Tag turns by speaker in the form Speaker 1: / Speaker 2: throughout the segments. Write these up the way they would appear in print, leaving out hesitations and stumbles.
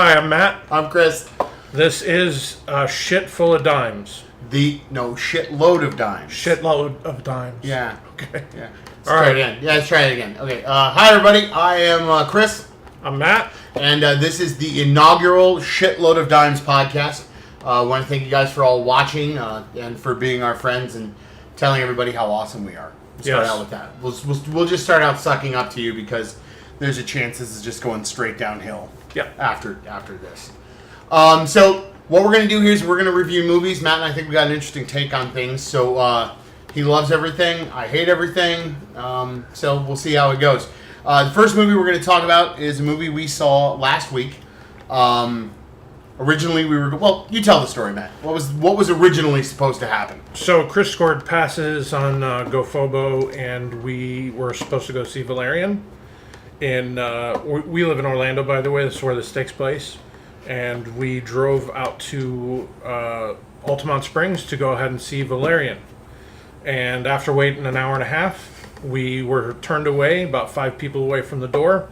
Speaker 1: Hi, I'm Matt.
Speaker 2: I'm Chris.
Speaker 1: This is Shit Full of Dimes.
Speaker 2: Shitload of dimes.
Speaker 1: Shitload of dimes.
Speaker 2: Yeah.
Speaker 1: Okay.
Speaker 2: Yeah. Let's try it again. Okay. Hi, everybody. I am Chris.
Speaker 1: I'm Matt.
Speaker 2: And this is the inaugural Shitload of Dimes podcast. I want to thank you guys for all watching and for being our friends and telling everybody how awesome we are. Start out with that. We'll just start out sucking up to you because there's a chance this is just going straight downhill.
Speaker 1: Yep.
Speaker 2: After this. So what we're going to do here is we're going to review movies. Matt and I think we got an interesting take on things. So he loves everything. I hate everything. So we'll see how it goes. The first movie we're going to talk about is a movie we saw last week. Originally, you tell the story, Matt. What was originally supposed to happen?
Speaker 1: So Chris scored passes on GoFobo, and we were supposed to go see Valerian. We live in Orlando, by the way. This is where this takes place. And we drove out to Altamont Springs to go ahead and see Valerian. And after waiting an hour and a half, we were turned away, about 5 people away from the door,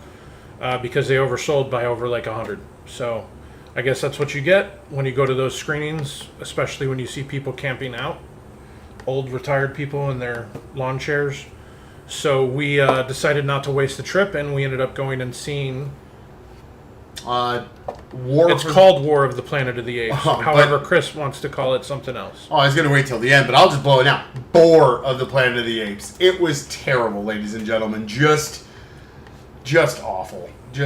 Speaker 1: because they oversold by over 100. So I guess that's what you get when you go to those screenings, especially when you see people camping out, old retired people in their lawn chairs. So we decided not to waste the trip, and we ended up going and seeing... It's called War of the Planet of the Apes. However, Chris wants to call it something else.
Speaker 2: Oh, I was going to wait till the end, but I'll just blow it out. War of the Planet of the Apes. It was terrible, ladies and gentlemen. Just awful.
Speaker 1: He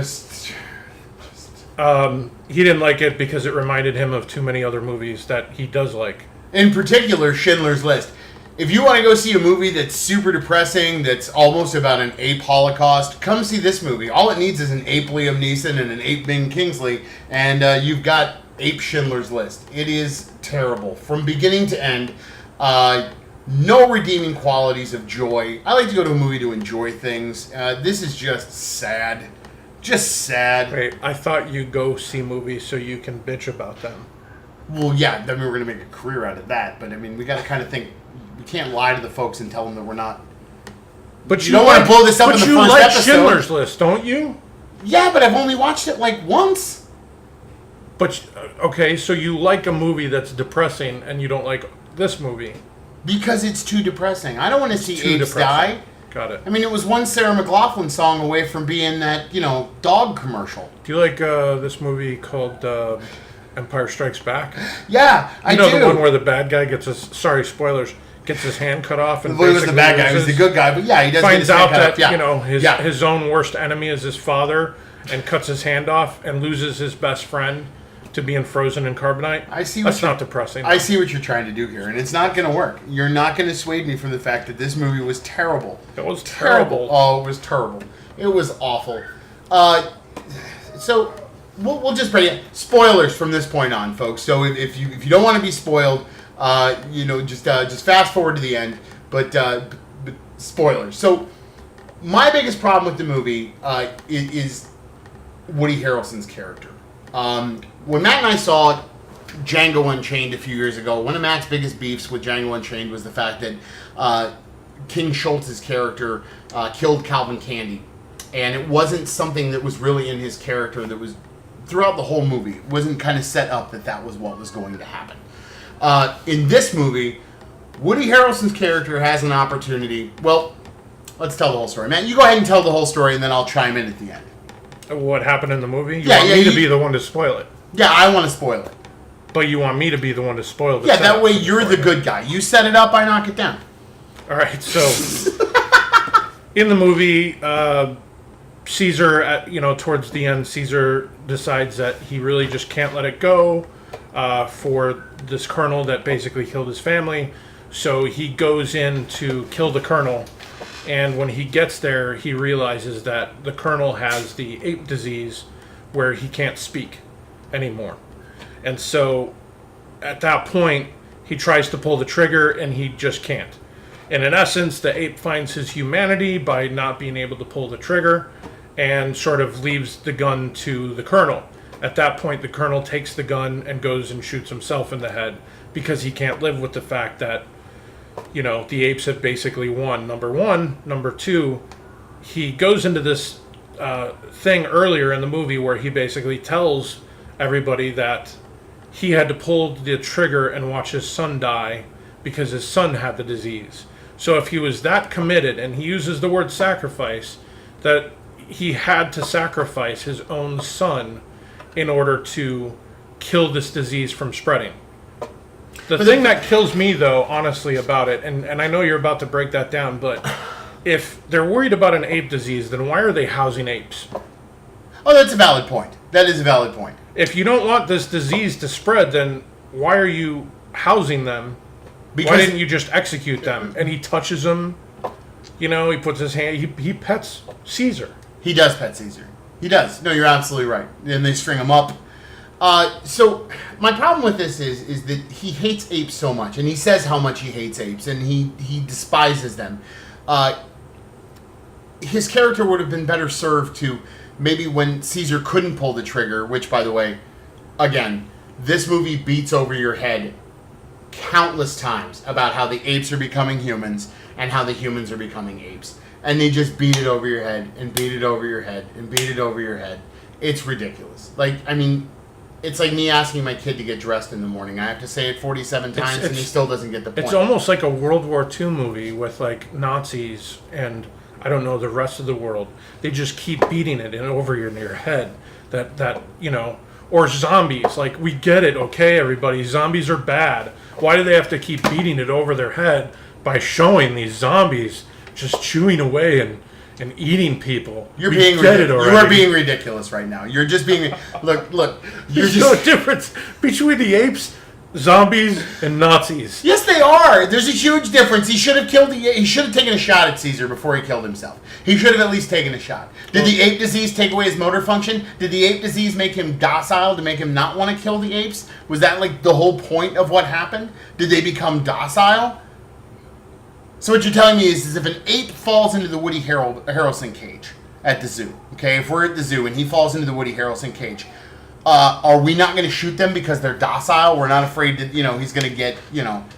Speaker 1: didn't like it because it reminded him of too many other movies that he does like.
Speaker 2: In particular, Schindler's List. If you want to go see a movie that's super depressing, that's almost about an ape holocaust, come see this movie. All it needs is an ape Liam Neeson and an ape Bing Kingsley, and you've got Ape Schindler's List. It is terrible. From beginning to end, no redeeming qualities of joy. I like to go to a movie to enjoy things. This is just sad. Just sad.
Speaker 1: Wait, I thought you go see movies so you can bitch about them.
Speaker 2: Well, yeah, then we were going to make a career out of that, but I mean, we got to kind of think... We can't lie to the folks and tell them that we're not...
Speaker 1: But
Speaker 2: you don't want to blow this up in the first episode. But you like
Speaker 1: Schindler's List, don't you?
Speaker 2: Yeah, but I've only watched it once.
Speaker 1: But, okay, so you like a movie that's depressing and you don't like this movie.
Speaker 2: Because it's too depressing. I don't want to see apes die.
Speaker 1: Got it.
Speaker 2: I mean, it was one Sarah McLachlan song away from being that, dog commercial.
Speaker 1: Do you like this movie called Empire Strikes Back?
Speaker 2: Yeah, I do.
Speaker 1: You know the one where the bad guy gets spoilers, gets his hand cut off, and
Speaker 2: he was the bad guy. He was the good guy, but yeah, he does.
Speaker 1: Finds
Speaker 2: get his
Speaker 1: out
Speaker 2: hand
Speaker 1: that
Speaker 2: cut off.
Speaker 1: his own worst enemy is his father, and cuts his hand off, and loses his best friend to being frozen in carbonite. That's not depressing.
Speaker 2: I see what you're trying to do here, and it's not going to work. You're not going to dissuade me from the fact that this movie was terrible.
Speaker 1: It was terrible.
Speaker 2: Oh, it was terrible. It was awful. So we'll just bring it. Spoilers from this point on, folks. So if you don't want to be spoiled, just fast forward to the end. But spoilers. So my biggest problem with the movie is Woody Harrelson's character. When Matt and I saw Django Unchained a few years ago, one of Matt's biggest beefs with Django Unchained was the fact that King Schultz's character killed Calvin Candy. And it wasn't something that was really in his character that was throughout the whole movie. It wasn't kind of set up that was what was going to happen. In this movie, Woody Harrelson's character has an opportunity. Well, let's tell the whole story. Matt, you go ahead and tell the whole story, and then I'll chime in at the end.
Speaker 1: What happened in the movie? You want me to be the one to spoil it?
Speaker 2: Yeah, I want to spoil it.
Speaker 1: But you want me to be the one to spoil it?
Speaker 2: Yeah, that way you're the good guy. You set it up, I knock it down.
Speaker 1: All right, so in the movie, Caesar, towards the end, Caesar decides that he really just can't let it go for this colonel that basically killed his family. So he goes in to kill the colonel. And when he gets there, he realizes that the colonel has the ape disease where he can't speak anymore. And so at that point, he tries to pull the trigger and he just can't. And in essence, the ape finds his humanity by not being able to pull the trigger and sort of leaves the gun to the colonel. At that point, the colonel takes the gun and goes and shoots himself in the head because he can't live with the fact that, the apes have basically won, number one. Number two, he goes into this thing earlier in the movie where he basically tells everybody that he had to pull the trigger and watch his son die because his son had the disease. So if he was that committed, and he uses the word sacrifice, that he had to sacrifice his own son in order to kill this disease from spreading. The thing that kills me, though, honestly, about it, and I know you're about to break that down, but if they're worried about an ape disease, then why are they housing apes?
Speaker 2: Oh, that's a valid point. That is a valid point.
Speaker 1: If you don't want this disease to spread, then why are you housing them? Why didn't you just execute them? And he touches them. You know, he puts his hand... He pets Caesar.
Speaker 2: He does pet Caesar. He does. No, you're absolutely right. And they string him up. So my problem with this is that he hates apes so much, and he says how much he hates apes, and he despises them. His character would have been better served to maybe when Caesar couldn't pull the trigger, which, by the way, again, this movie beats over your head countless times about how the apes are becoming humans and how the humans are becoming apes. And they just beat it over your head and beat it over your head and beat it over your head. It's ridiculous. Like, I mean, it's like me asking my kid to get dressed in the morning. I have to say it 47 times and he still doesn't get the point.
Speaker 1: It's almost like a World War II movie with, like, Nazis and, I don't know, the rest of the world. They just keep beating it in over your head. That you know, or zombies. Like, we get it, okay, everybody. Zombies are bad. Why do they have to keep beating it over their head by showing these zombies just chewing away and eating people?
Speaker 2: You're being ridiculous. You are being ridiculous right now. You're just being look.
Speaker 1: There's no difference between the apes, zombies, and Nazis.
Speaker 2: Yes, they are. There's a huge difference. He should have killed He should have taken a shot at Caesar before he killed himself. He should have at least taken a shot. Did the ape disease take away his motor function? Did the ape disease make him docile to make him not want to kill the apes? Was that like the whole point of what happened? Did they become docile? So what you're telling me is if an ape falls into the Woody Harrelson cage at the zoo, okay, if we're at the zoo and he falls into the Woody Harrelson cage, are we not going to shoot them because they're docile? We're not afraid that, he's going to get,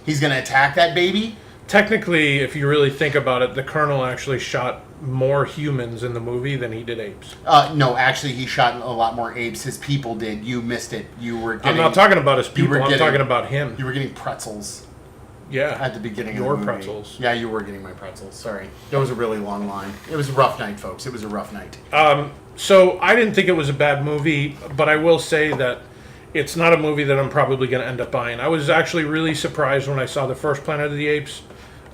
Speaker 2: he's going to attack that baby?
Speaker 1: Technically, if you really think about it, the Colonel actually shot more humans in the movie than he did apes.
Speaker 2: No, actually, he shot a lot more apes. His people did. You missed it. I'm
Speaker 1: not talking about his people. I'm talking about him.
Speaker 2: You were getting pretzels.
Speaker 1: Yeah.
Speaker 2: At the beginning of the movie.
Speaker 1: Pretzels.
Speaker 2: Yeah, you were getting my pretzels. Sorry. That was a really long line. It was a rough night, folks. It was a rough night.
Speaker 1: So I didn't think it was a bad movie, but I will say that it's not a movie that I'm probably going to end up buying. I was actually really surprised when I saw the first Planet of the Apes.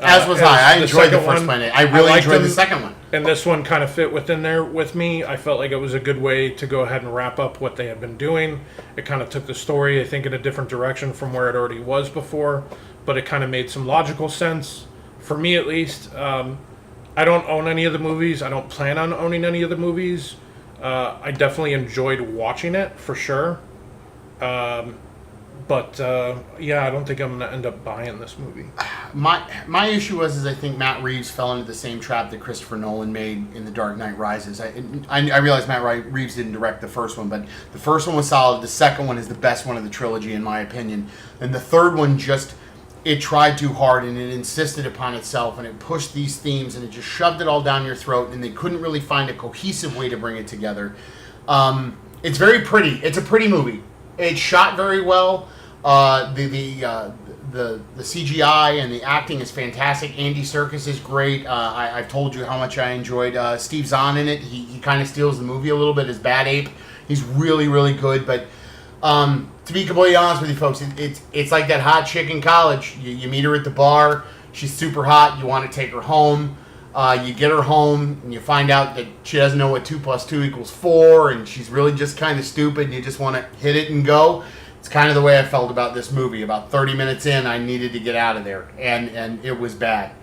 Speaker 2: As was I. I enjoyed the first Planet. I really enjoyed the second one.
Speaker 1: And this one kind of fit within there with me. I felt like it was a good way to go ahead and wrap up what they had been doing. It kind of took the story, I think, in a different direction from where it already was before, but it kind of made some logical sense, for me at least. I don't own any of the movies. I don't plan on owning any of the movies. I definitely enjoyed watching it, for sure. But I don't think I'm going to end up buying this movie.
Speaker 2: My issue is I think Matt Reeves fell into the same trap that Christopher Nolan made in The Dark Knight Rises. I realize Matt Reeves didn't direct the first one, but the first one was solid. The second one is the best one of the trilogy, in my opinion. And the third one it tried too hard, and it insisted upon itself, and it pushed these themes, and it just shoved it all down your throat, and they couldn't really find a cohesive way to bring it together. It's very pretty. It's a pretty movie. It's shot very well. The CGI and the acting is fantastic. Andy Serkis is great. I've told you how much I enjoyed Steve Zahn in it. He kind of steals the movie a little bit as Bad Ape. He's really, really good, but to be completely honest with you folks, it's like that hot chick in college. You meet her at the bar, she's super hot, you want to take her home, you get her home, and you find out that she doesn't know what 2 + 2 = 4, and she's really just kind of stupid, and you just want to hit it and go. It's kind of the way I felt about this movie. About 30 minutes in, I needed to get out of there, and it was bad,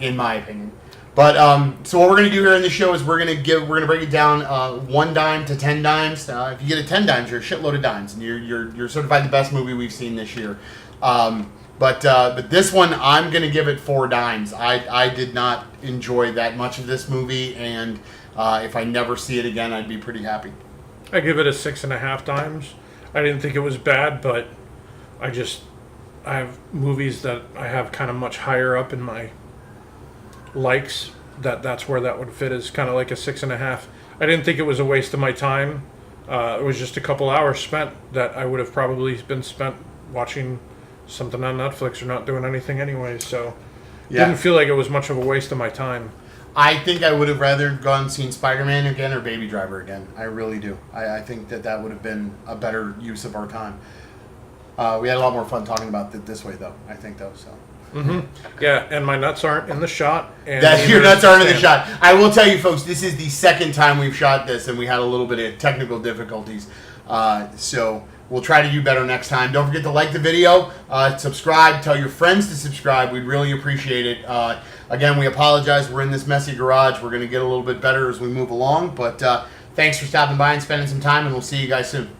Speaker 2: in my opinion. But so what we're going to do here in the show is we're going to break it down 1 dime to 10 dimes. If you get a 10 dimes, you're a shitload of dimes, and you're certified the best movie we've seen this year. But this one, I'm going to give it 4 dimes. I did not enjoy that much of this movie, and if I never see it again, I'd be pretty happy.
Speaker 1: I give it a 6.5 dimes. I didn't think it was bad, but I have movies that I have kind of much higher up in my likes. That's where that would fit, is kind of like a 6.5. I didn't think it was a waste of my time. It was just a couple hours spent that I would have probably been spent watching something on Netflix or not doing anything anyway. So didn't feel like it was much of a waste of my time.
Speaker 2: I think I would have rather gone and seen Spider-Man again or Baby Driver again. I really do. I think that would have been a better use of our time. We had a lot more fun talking about it this way, though. I think, though. So.
Speaker 1: Yeah, and my nuts aren't in the shot. And
Speaker 2: Your nuts aren't in the shot. I will tell you, folks, this is the second time we've shot this, and we had a little bit of technical difficulties. So we'll try to do better next time. Don't forget to like the video, subscribe, tell your friends to subscribe. We'd really appreciate it. Again, we apologize. We're in this messy garage. We're going to get a little bit better as we move along. But thanks for stopping by and spending some time, and we'll see you guys soon.